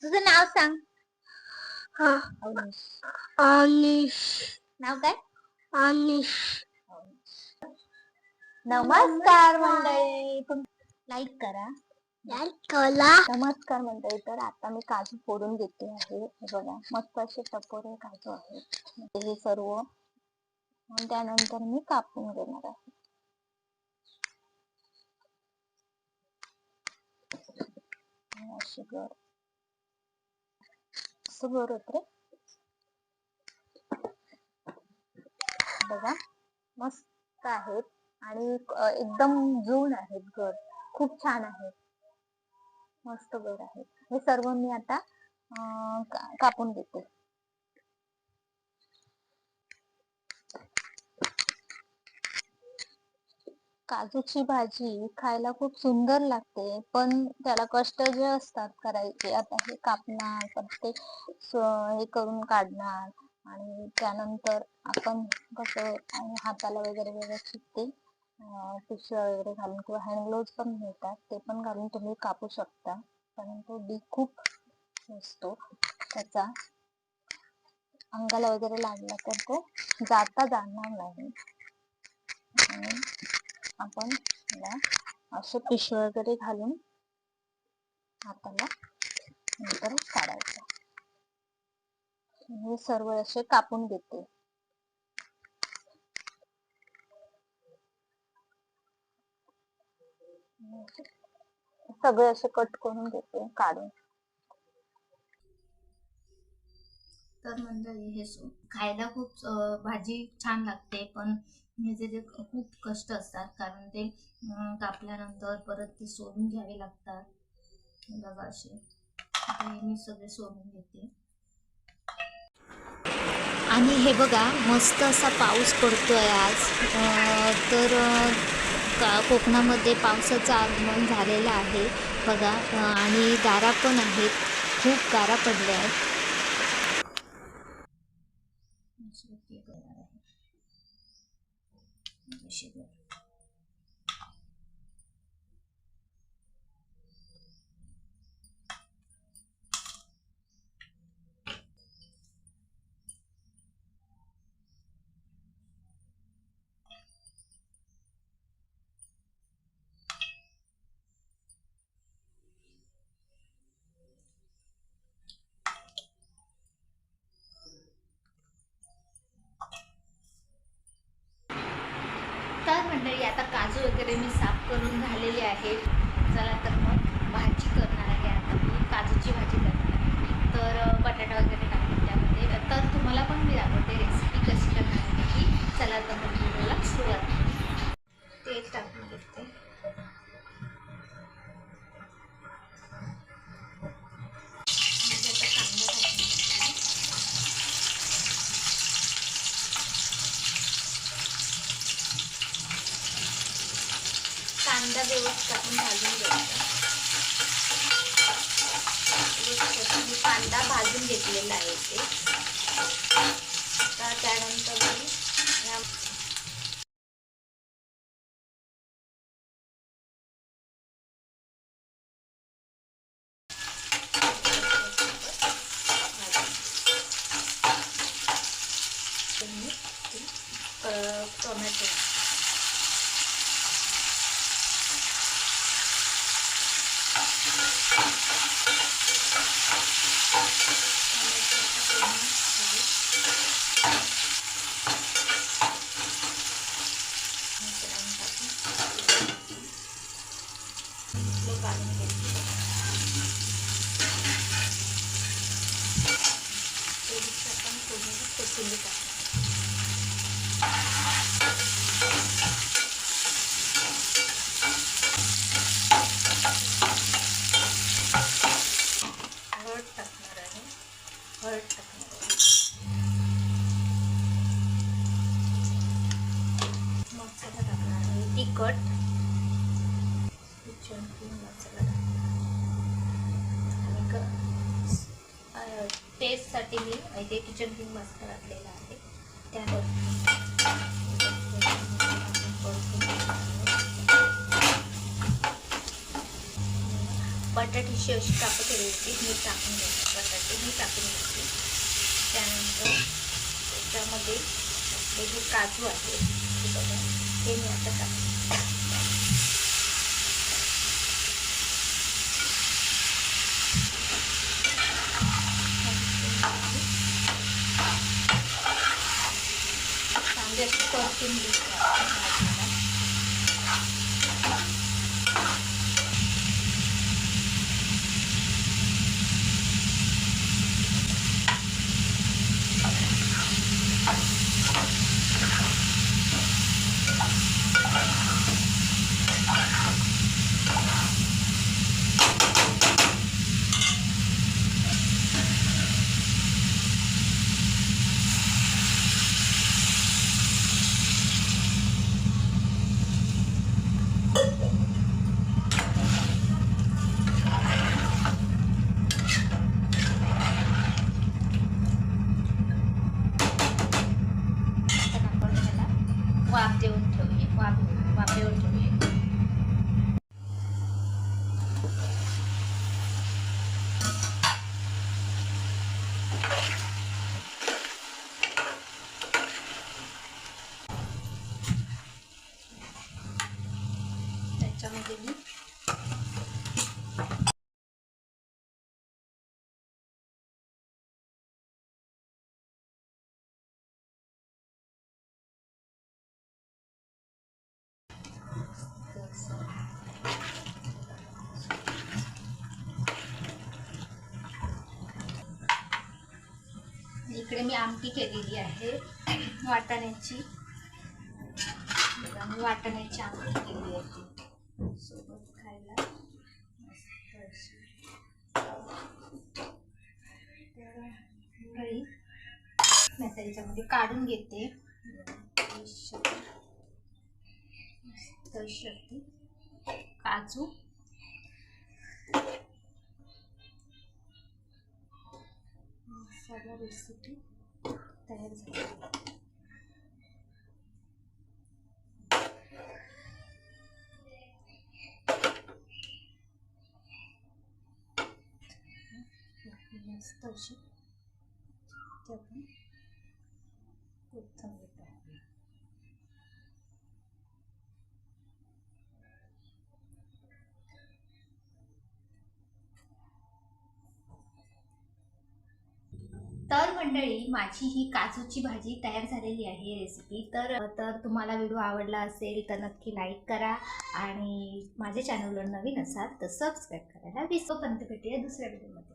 तुझं नाव सांग. अनिश. अनिश. नाव काय? अनिश. नमस्कार मंडळी, लाईक करा. नमस्कार मंडळी. तर आता मी काजू फोडून घेते आहे. हे बघा, मस्त असे टपोरे काजू आहेत. हे सर्व त्यानंतर मी कापून घेणार आहे. अशी गर असं गर होत रे. बघा, मस्त आहेत आणि एकदम जून आहेत. घर खूप छान आहेत, मस्त घर आहेत. हे सर्व मी आता कापून घेते. काजूची भाजी खायला खूप सुंदर लागते, पण त्याला कष्ट जे असतात करायचे. आता हे कापणार, परत ते हे करून काढणार आणि त्यानंतर आपण कसं आणि हाताला वगैरे व्यवस्थित ते पिशव्या वगैरे घालून किंवा हँड ग्लोव्ज पण मिळतात, ते पण घालून तुम्ही कापू शकता. परंतु डी खूप असतो त्याचा, अंगाला वगैरे लागला तर तो जाता जाणार नाही. आणि आपण असे पिशव्या वगैरे घालून हाताला नंतर काढायचं. हे सर्व असे कापून घेते. सगळे असे कट करून घेते काढून. तर मंडळी, हे खायला खूप भाजी छान लागते, पण ह्याचे खूप कष्ट असतात, कारण ते कापल्यानंतर परत ते सोलून घ्यावे लागतात. बघा, असे मी सगळे सोलून घेते. आणि हे बघा, मस्त असा पाऊस पडतोय आज. तर कोकणामध्ये पावसाचं आगमन झालेलं आहे बघा. आणि गारा पण आहेत, खूप गारा पडल्या आहेत. तर मंडळी, आता काजू वगैरे मी साफ करून झालेले आहेत. चला तर मग भाजी करणार आहे. आता मी काजूची भाजी करणार आहे. तर बटाटा वगैरे टाकून त्यामध्ये, तर तुम्हाला पण मी दाखवते रेसिपी कशी करणार आहे. चला तर मग व्हिडिओला सुरुवात. तेल टाकून घेते. कांदा व्यवस्थित टाकून भाजून घ्यायचा. मी कांदा भाजून घेतलेला आहे ते. तर त्यानंतर मी टोमॅटो कोथिंबीर हळद टाकणार आहे. मसाला टाकणार आहे. तिखट मसाला आणि टेस्टसाठी मी इथे किचन किंग मसाला टाकलेला आहे. त्यावर बटाट्याची अशी कापं केली होती, मी टाकून घ्यायची, बटाटे मी टाकून घ्यायची. त्यानंतर त्याच्यामध्ये आपले जे काजू आहे हे बघा, हे मी आता टाकते. चांगली अशी परतून घेते भाजीला. वाफ देऊन ठेवूया, वाफ देऊन ठेवूया. त्याच्यामध्ये मी इकडे मी आमटी केलेली आहे वाटाण्याची. मी वाटाण्याची आमटी केली आहे सोबत खायला मस्त अशी. तर मी त्याच्यामध्ये काढून घेते मस्त अशी काजू. मसाला रेसिपी तयार झाली. मस्त अशी आपण कोथिंबीर टाकूया. तर मंडळी, माझी ही काजूची भाजी तयार झालेली आहे रेसिपी. तर तुम्हाला व्हिडिओ आवडला असेल तर नक्की लाईक करा आणि माझ्या चॅनलवर नवीन असाल तर सबस्क्राईब करायला विसरू. भेटूया दुसऱ्या व्हिडिओमध्ये.